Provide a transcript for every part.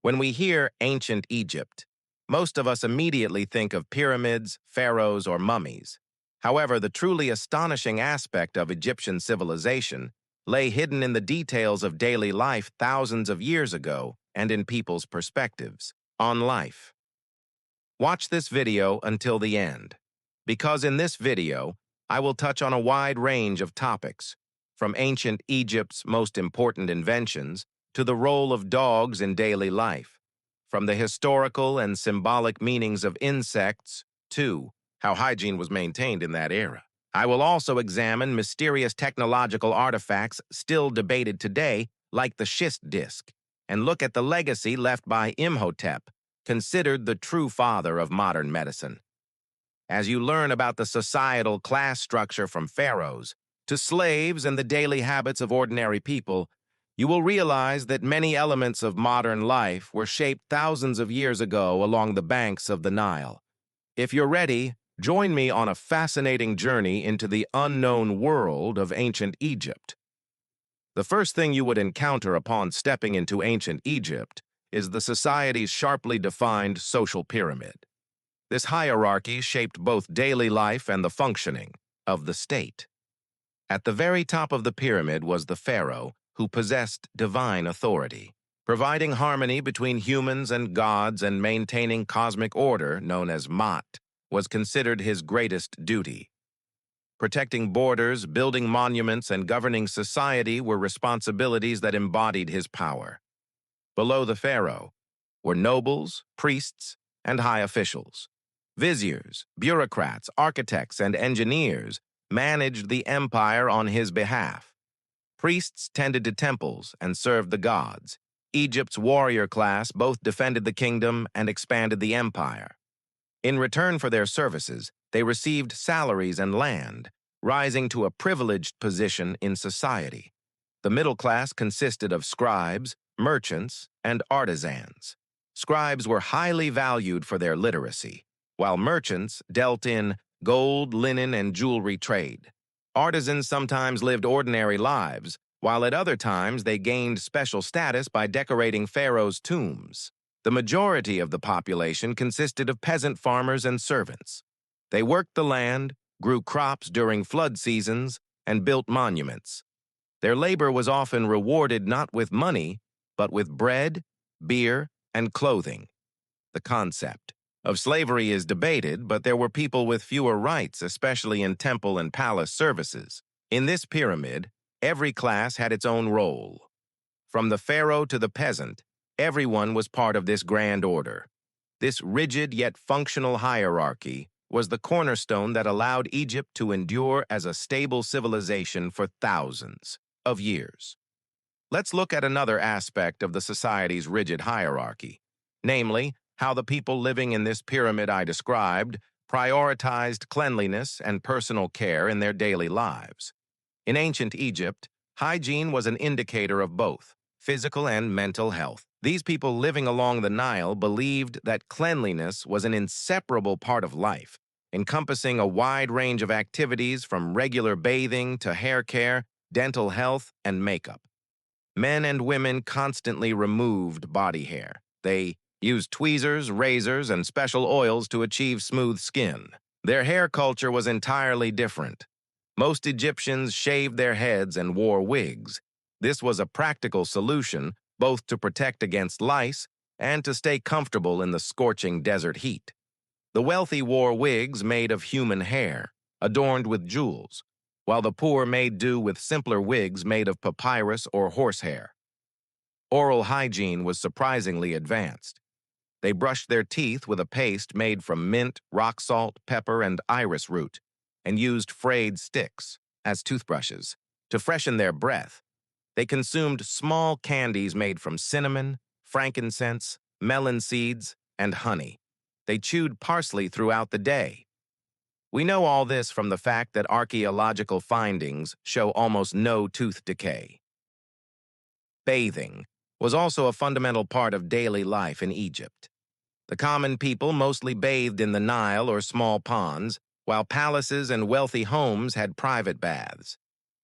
When we hear ancient Egypt, most of us immediately think of pyramids, pharaohs, or mummies. However, the truly astonishing aspect of Egyptian civilization lay hidden in the details of daily life thousands of years ago and in people's perspectives on life. Watch this video until the end, because in this video, I will touch on a wide range of topics, from ancient Egypt's most important inventions to the role of dogs in daily life, from the historical and symbolic meanings of insects to how hygiene was maintained in that era. I will also examine mysterious technological artifacts still debated today, like the Schist Disk, and look at the legacy left by Imhotep, considered the true father of modern medicine. As you learn about the societal class structure from pharaohs to slaves and the daily habits of ordinary people, you will realize that many elements of modern life were shaped thousands of years ago along the banks of the Nile. If you're ready, join me on a fascinating journey into the unknown world of ancient Egypt. The first thing you would encounter upon stepping into ancient Egypt is the society's sharply defined social pyramid. This hierarchy shaped both daily life and the functioning of the state. At the very top of the pyramid was the pharaoh, who possessed divine authority, providing harmony between humans and gods and maintaining cosmic order, known as Ma'at, was considered his greatest duty. Protecting borders, building monuments, and governing society were responsibilities that embodied his power. Below the pharaoh were nobles, priests, and high officials. Viziers, bureaucrats, architects, and engineers managed the empire on his behalf. Priests tended to temples and served the gods. Egypt's warrior class both defended the kingdom and expanded the empire. In return for their services, they received salaries and land, rising to a privileged position in society. The middle class consisted of scribes, merchants, and artisans. Scribes were highly valued for their literacy, while merchants dealt in gold, linen, and jewelry trade. Artisans sometimes lived ordinary lives, while at other times they gained special status by decorating pharaohs' tombs. The majority of the population consisted of peasant farmers and servants. They worked the land, grew crops during flood seasons, and built monuments. Their labor was often rewarded not with money, but with bread, beer, and clothing. The concept of slavery is debated, but there were people with fewer rights, especially in temple and palace services. In this pyramid, every class had its own role. From the pharaoh to the peasant, everyone was part of this grand order. This rigid yet functional hierarchy was the cornerstone that allowed Egypt to endure as a stable civilization for thousands of years. Let's look at another aspect of the society's rigid hierarchy, namely, how the people living in this pyramid I described prioritized cleanliness and personal care in their daily lives. In ancient Egypt, hygiene was an indicator of both physical and mental health. These people living along the Nile believed that cleanliness was an inseparable part of life, encompassing a wide range of activities from regular bathing to hair care, dental health, and makeup. Men and women constantly removed body hair. They used tweezers, razors, and special oils to achieve smooth skin. Their hair culture was entirely different. Most Egyptians shaved their heads and wore wigs. This was a practical solution both to protect against lice and to stay comfortable in the scorching desert heat. The wealthy wore wigs made of human hair, adorned with jewels, while the poor made do with simpler wigs made of papyrus or horsehair. Oral hygiene was surprisingly advanced. They brushed their teeth with a paste made from mint, rock salt, pepper, and iris root, and used frayed sticks as toothbrushes to freshen their breath. They consumed small candies made from cinnamon, frankincense, melon seeds, and honey. They chewed parsley throughout the day. We know all this from the fact that archaeological findings show almost no tooth decay. Bathing was also a fundamental part of daily life in Egypt. The common people mostly bathed in the Nile or small ponds, while palaces and wealthy homes had private baths.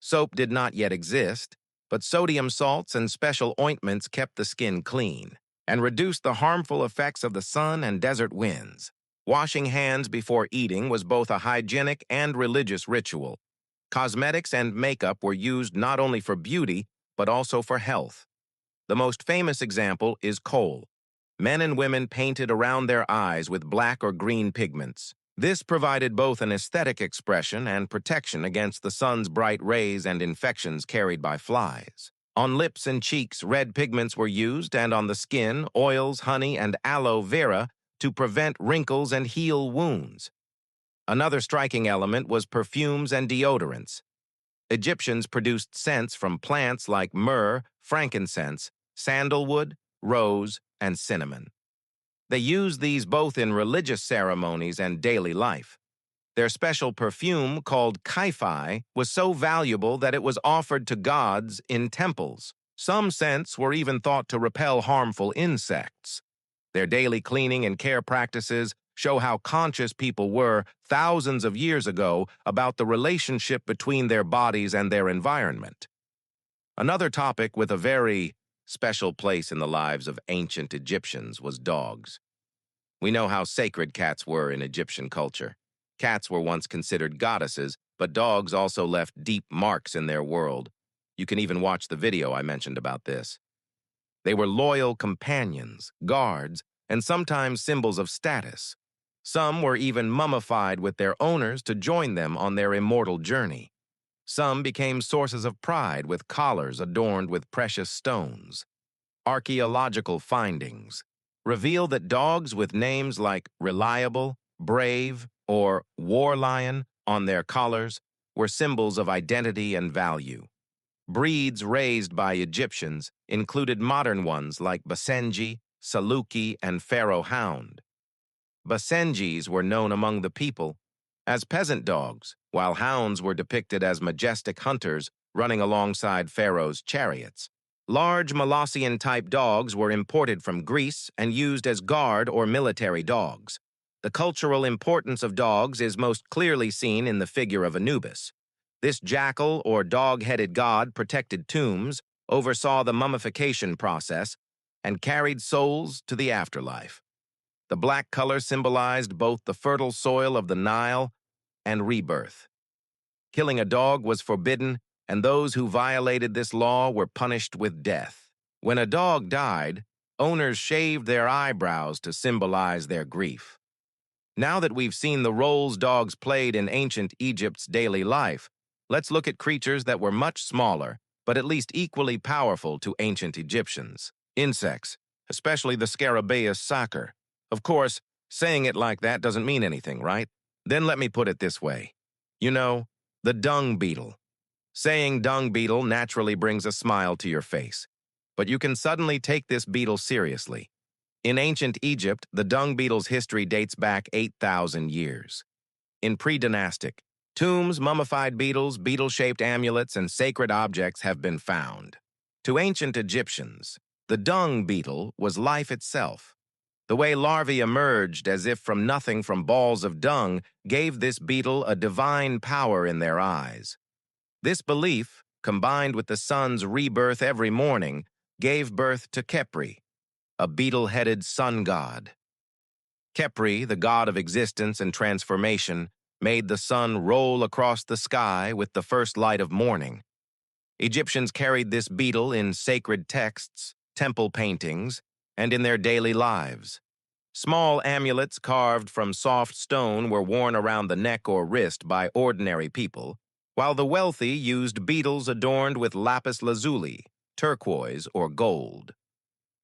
Soap did not yet exist, but sodium salts and special ointments kept the skin clean. and reduced the harmful effects of the sun and desert winds. Washing hands before eating was both a hygienic and religious ritual. Cosmetics and makeup were used not only for beauty, but also for health. The most famous example is kohl. Men and women painted around their eyes with black or green pigments. This provided both an aesthetic expression and protection against the sun's bright rays and infections carried by flies. On lips and cheeks, red pigments were used, and on the skin, oils, honey, and aloe vera to prevent wrinkles and heal wounds. Another striking element was perfumes and deodorants. Egyptians produced scents from plants like myrrh, frankincense, sandalwood, rose, and cinnamon. They used these both in religious ceremonies and daily life. Their special perfume, called kaifai, was so valuable that it was offered to gods in temples. Some scents were even thought to repel harmful insects. Their daily cleaning and care practices show how conscious people were thousands of years ago about the relationship between their bodies and their environment. Another topic with a very special place in the lives of ancient Egyptians was dogs. We know how sacred cats were in Egyptian culture. Cats were once considered goddesses, but dogs also left deep marks in their world. You can even watch the video I mentioned about this. They were loyal companions, guards, and sometimes symbols of status. Some were even mummified with their owners to join them on their immortal journey. Some became sources of pride with collars adorned with precious stones. Archaeological findings reveal that dogs with names like Reliable, Brave, or War Lion on their collars were symbols of identity and value. Breeds raised by Egyptians included modern ones like Basenji, Saluki, and Pharaoh Hound. Basenjis were known among the people as peasant dogs, while hounds were depicted as majestic hunters running alongside Pharaoh's chariots. Large Molossian-type dogs were imported from Greece and used as guard or military dogs. The cultural importance of dogs is most clearly seen in the figure of Anubis. This jackal or dog-headed god protected tombs, oversaw the mummification process, and carried souls to the afterlife. The black color symbolized both the fertile soil of the Nile and rebirth. Killing a dog was forbidden, and those who violated this law were punished with death. When a dog died, owners shaved their eyebrows to symbolize their grief. Now that we've seen the roles dogs played in ancient Egypt's daily life, let's look at creatures that were much smaller, but at least equally powerful to ancient Egyptians. Insects, especially the Scarabaeus sacer. Of course, saying it like that doesn't mean anything, right? Then let me put it this way. You know, the dung beetle. Saying dung beetle naturally brings a smile to your face, but you can suddenly take this beetle seriously. In ancient Egypt, the dung beetle's history dates back 8,000 years. In pre-dynastic, tombs, mummified beetles, beetle-shaped amulets, and sacred objects have been found. To ancient Egyptians, the dung beetle was life itself. The way larvae emerged as if from nothing from balls of dung gave this beetle a divine power in their eyes. This belief, combined with the sun's rebirth every morning, gave birth to Khepri, a beetle-headed sun god. Khepri, the god of existence and transformation, made the sun roll across the sky with the first light of morning. Egyptians carried this beetle in sacred texts, temple paintings, and in their daily lives. Small amulets carved from soft stone were worn around the neck or wrist by ordinary people, while the wealthy used beetles adorned with lapis lazuli, turquoise, or gold.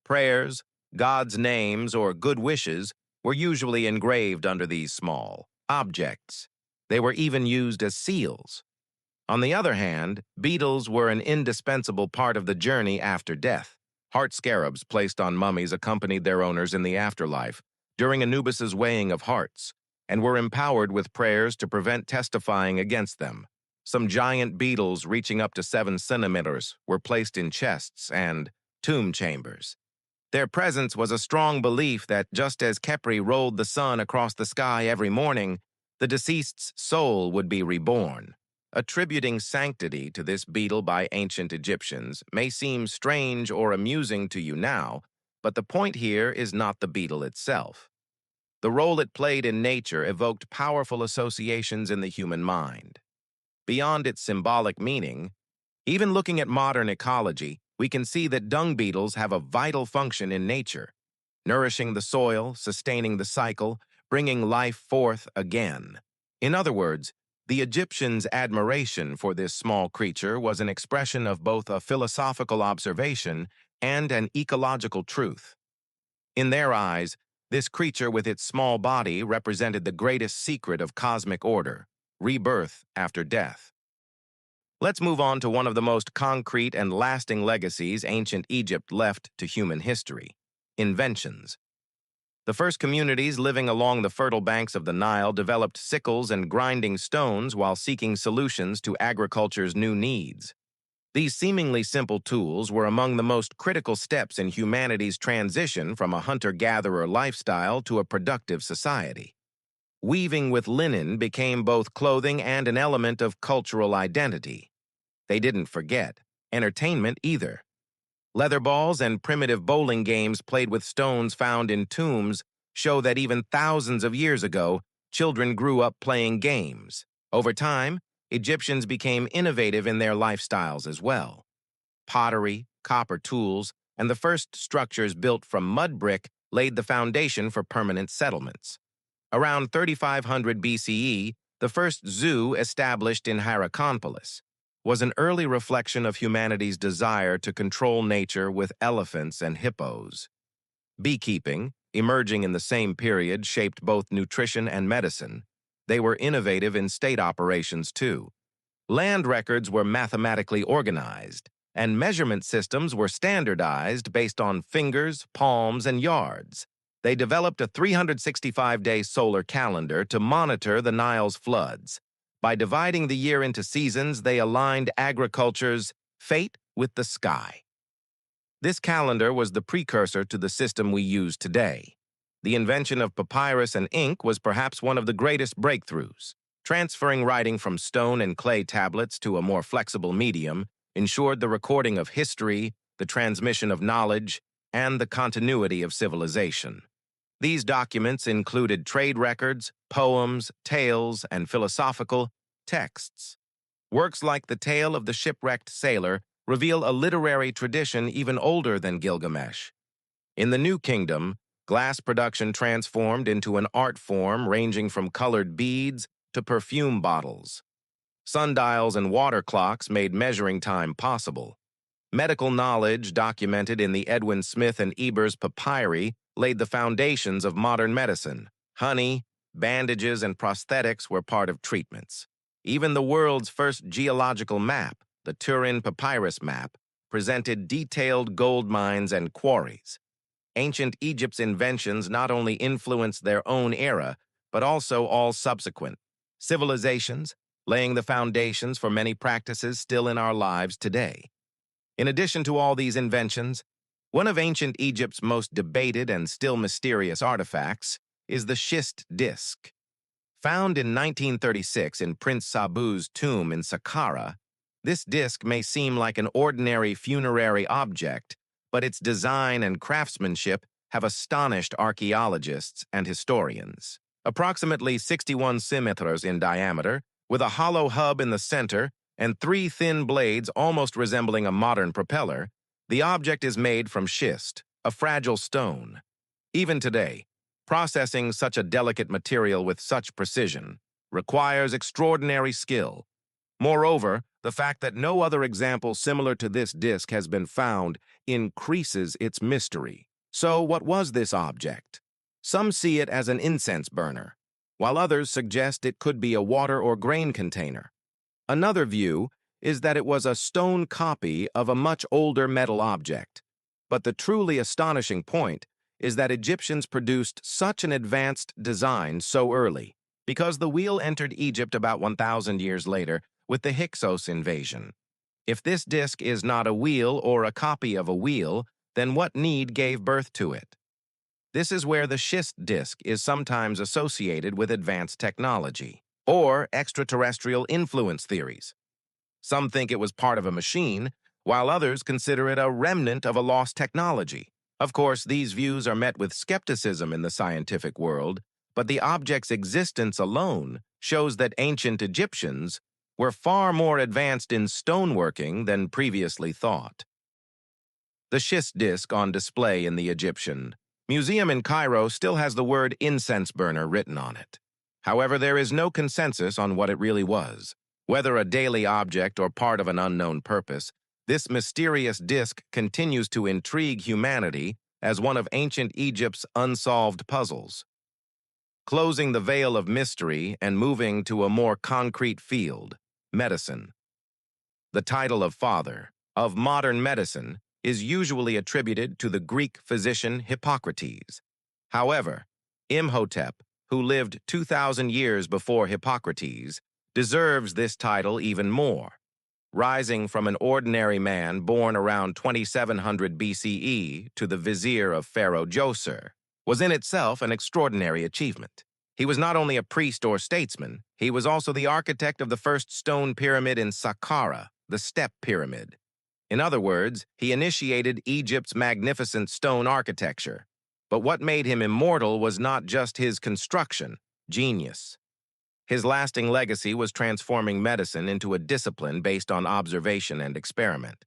Prayers, God's names, or good wishes were usually engraved under these small objects. They were even used as seals. On the other hand, beetles were an indispensable part of the journey after death. Heart scarabs placed on mummies accompanied their owners in the afterlife during Anubis's weighing of hearts, and were empowered with prayers to prevent testifying against them. Some giant beetles reaching up to 7 centimeters were placed in chests and tomb chambers. Their presence was a strong belief that just as Khepri rolled the sun across the sky every morning, the deceased's soul would be reborn. Attributing sanctity to this beetle by ancient Egyptians may seem strange or amusing to you now, But the point here is not the beetle itself. The role it played in nature evoked powerful associations in the human mind. Beyond its symbolic meaning, even looking at modern ecology, we can see that dung beetles have a vital function in nature, nourishing the soil, sustaining the cycle, bringing life forth again. In other words, the Egyptians' admiration for this small creature was an expression of both a philosophical observation and an ecological truth. In their eyes, this creature with its small body represented the greatest secret of cosmic order, rebirth after death. Let's move on to one of the most concrete and lasting legacies ancient Egypt left to human history: inventions. The first communities living along the fertile banks of the Nile developed sickles and grinding stones while seeking solutions to agriculture's new needs. These seemingly simple tools were among the most critical steps in humanity's transition from a hunter-gatherer lifestyle to a productive society. Weaving with linen became both clothing and an element of cultural identity. They didn't forget entertainment either. Leather balls and primitive bowling games played with stones found in tombs show that even thousands of years ago, children grew up playing games. Over time, Egyptians became innovative in their lifestyles as well. Pottery, copper tools, and the first structures built from mud brick laid the foundation for permanent settlements. Around 3500 BCE, the first zoo established in Hierakonpolis was an early reflection of humanity's desire to control nature with elephants and hippos. Beekeeping, emerging in the same period, shaped both nutrition and medicine. They were innovative in state operations too. Land records were mathematically organized, and measurement systems were standardized based on fingers, palms, and yards. They developed a 365-day solar calendar to monitor the Nile's floods. By dividing the year into seasons, they aligned agriculture's fate with the sky. This calendar was the precursor to the system we use today. The invention of papyrus and ink was perhaps one of the greatest breakthroughs. Transferring writing from stone and clay tablets to a more flexible medium ensured the recording of history, the transmission of knowledge, and the continuity of civilization. These documents included trade records, poems, tales, and philosophical texts. Works like The Tale of the Shipwrecked Sailor reveal a literary tradition even older than Gilgamesh. In the New Kingdom, glass production transformed into an art form ranging from colored beads to perfume bottles. Sundials and water clocks made measuring time possible. Medical knowledge documented in the Edwin Smith and Ebers papyri laid the foundations of modern medicine. Honey, bandages, and prosthetics were part of treatments. Even the world's first geological map, the Turin Papyrus map, presented detailed gold mines and quarries. Ancient Egypt's inventions not only influenced their own era, but also all subsequent civilizations, laying the foundations for many practices still in our lives today. In addition to all these inventions, one of ancient Egypt's most debated and still mysterious artifacts is the Schist Disk. Found in 1936 in Prince Sabu's tomb in Saqqara, this disk may seem like an ordinary funerary object, but its design and craftsmanship have astonished archaeologists and historians. Approximately 61 centimeters in diameter, with a hollow hub in the center and 3 thin blades almost resembling a modern propeller, the object is made from schist, a fragile stone. Even today, processing such a delicate material with such precision requires extraordinary skill. Moreover, the fact that no other example similar to this disk has been found increases its mystery. So, what was this object? Some see it as an incense burner, while others suggest it could be a water or grain container. Another view is that it was a stone copy of a much older metal object. But the truly astonishing point is that Egyptians produced such an advanced design so early, because the wheel entered Egypt about 1,000 years later with the Hyksos invasion. If this disk is not a wheel or a copy of a wheel, then what need gave birth to it? This is where the schist disk is sometimes associated with advanced technology or extraterrestrial influence theories. Some think it was part of a machine, while others consider it a remnant of a lost technology. Of course, these views are met with skepticism in the scientific world, but the object's existence alone shows that ancient Egyptians were far more advanced in stoneworking than previously thought. The schist disk on display in the Egyptian Museum in Cairo still has the word incense burner written on it. However, there is no consensus on what it really was. Whether a daily object or part of an unknown purpose, this mysterious disk continues to intrigue humanity as one of ancient Egypt's unsolved puzzles. Closing the veil of mystery and moving to a more concrete field, medicine. The title of father of modern medicine is usually attributed to the Greek physician Hippocrates. However, Imhotep, who lived 2,000 years before Hippocrates, deserves this title even more. Rising from an ordinary man born around 2700 BCE to the vizier of Pharaoh Djoser was in itself an extraordinary achievement. He was not only a priest or statesman, he was also the architect of the first stone pyramid in Saqqara, the Step Pyramid. In other words, he initiated Egypt's magnificent stone architecture. But what made him immortal was not just his construction, genius. His lasting legacy was transforming medicine into a discipline based on observation and experiment.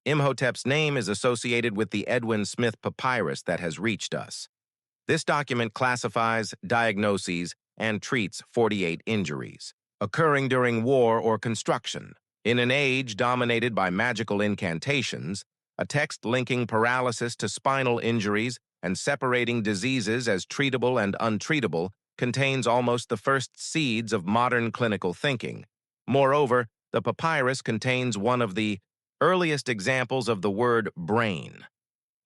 Imhotep's name is associated with the Edwin Smith Papyrus that has reached us. This document classifies, diagnoses, and treats 48 injuries occurring during war or construction. In an age dominated by magical incantations, a text linking paralysis to spinal injuries and separating diseases as treatable and untreatable contains almost the first seeds of modern clinical thinking. Moreover, the papyrus contains one of the earliest examples of the word brain.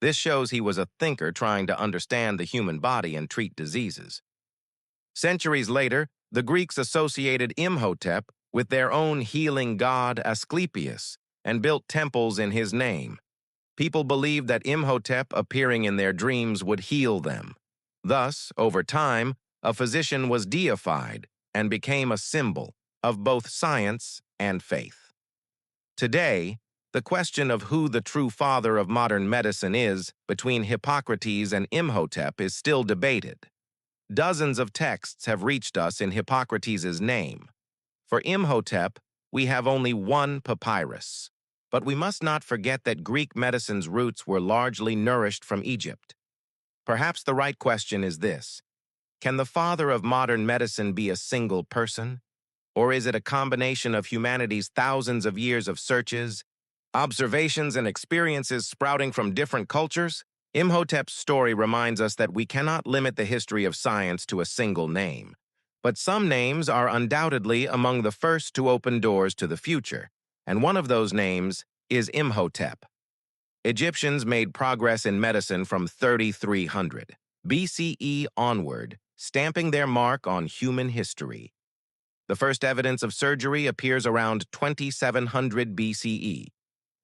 This shows he was a thinker trying to understand the human body and treat diseases. Centuries later, the Greeks associated Imhotep with their own healing god Asclepius and built temples in his name. People believed that Imhotep appearing in their dreams would heal them. Thus, over time, a physician was deified and became a symbol of both science and faith. Today, the question of who the true father of modern medicine is between Hippocrates and Imhotep is still debated. Dozens of texts have reached us in Hippocrates' name. For Imhotep, we have only one papyrus. But we must not forget that Greek medicine's roots were largely nourished from Egypt. Perhaps the right question is this: can the father of modern medicine be a single person? Or is it a combination of humanity's thousands of years of searches, observations, and experiences sprouting from different cultures? Imhotep's story reminds us that we cannot limit the history of science to a single name. But some names are undoubtedly among the first to open doors to the future, and one of those names is Imhotep. Egyptians made progress in medicine from 3300 BCE onward, stamping their mark on human history. The first evidence of surgery appears around 2700 BCE.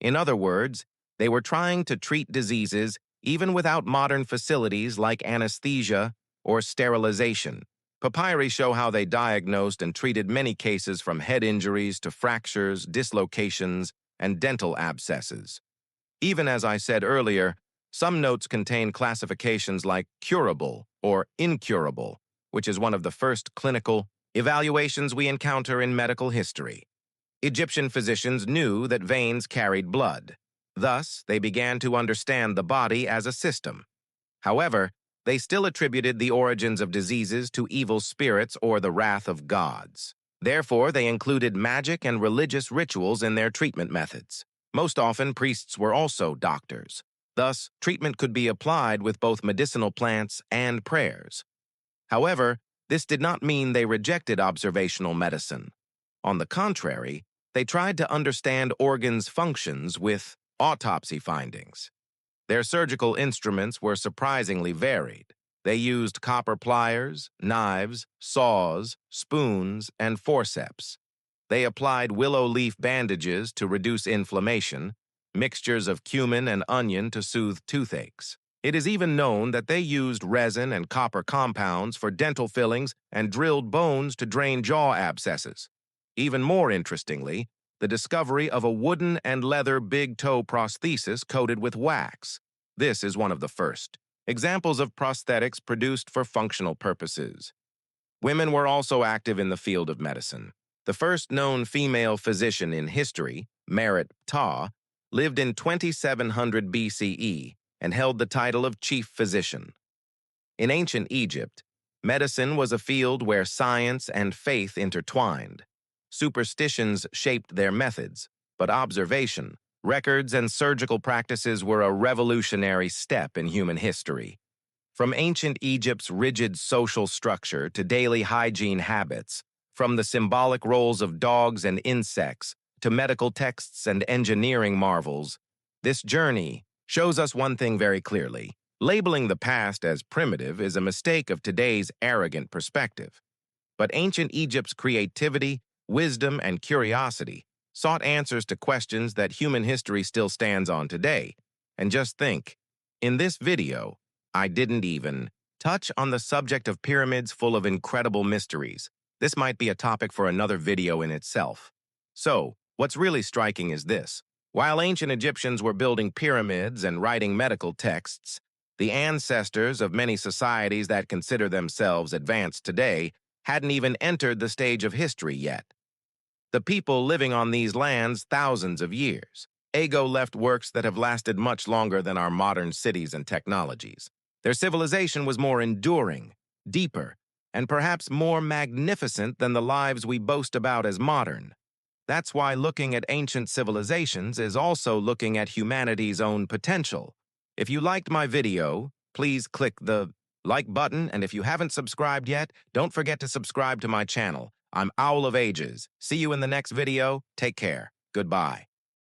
In other words, they were trying to treat diseases even without modern facilities like anesthesia or sterilization. Papyri show how they diagnosed and treated many cases from head injuries to fractures, dislocations, and dental abscesses. Even as I said earlier, some notes contain classifications like curable or incurable, which is one of the first clinical evaluations we encounter in medical history. Egyptian physicians knew that veins carried blood. Thus, they began to understand the body as a system. However, they still attributed the origins of diseases to evil spirits or the wrath of gods. Therefore, they included magic and religious rituals in their treatment methods. Most often, priests were also doctors. Thus, treatment could be applied with both medicinal plants and prayers. However, this did not mean they rejected observational medicine. On the contrary, they tried to understand organs' functions with autopsy findings. Their surgical instruments were surprisingly varied. They used copper pliers, knives, saws, spoons, and forceps. They applied willow leaf bandages to reduce inflammation, mixtures of cumin and onion to soothe toothaches. It is even known that they used resin and copper compounds for dental fillings and drilled bones to drain jaw abscesses. Even more interestingly, the discovery of a wooden and leather big toe prosthesis coated with wax. This is one of the first examples of prosthetics produced for functional purposes. Women were also active in the field of medicine. The first known female physician in history, Merit Ptah, lived in 2700 BCE and held the title of chief physician. In ancient Egypt, medicine was a field where science and faith intertwined. Superstitions shaped their methods, but observation, records, and surgical practices were a revolutionary step in human history. From ancient Egypt's rigid social structure to daily hygiene habits, from the symbolic roles of dogs and insects to medical texts and engineering marvels, this journey shows us one thing very clearly. Labeling the past as primitive is a mistake of today's arrogant perspective. But ancient Egypt's creativity, wisdom, and curiosity sought answers to questions that human history still stands on today. And just think, in this video, I didn't even touch on the subject of pyramids full of incredible mysteries. This might be a topic for another video in itself. So, what's really striking is this. While ancient Egyptians were building pyramids and writing medical texts, the ancestors of many societies that consider themselves advanced today hadn't even entered the stage of history yet. The people living on these lands thousands of years left works that have lasted much longer than our modern cities and technologies. Their civilization was more enduring, deeper, and perhaps more magnificent than the lives we boast about as modern. That's why looking at ancient civilizations is also looking at humanity's own potential. If you liked my video, please click the like button, and if you haven't subscribed yet, don't forget to subscribe to my channel. I'm Owl of Ages. See you in the next video. Take care. Goodbye.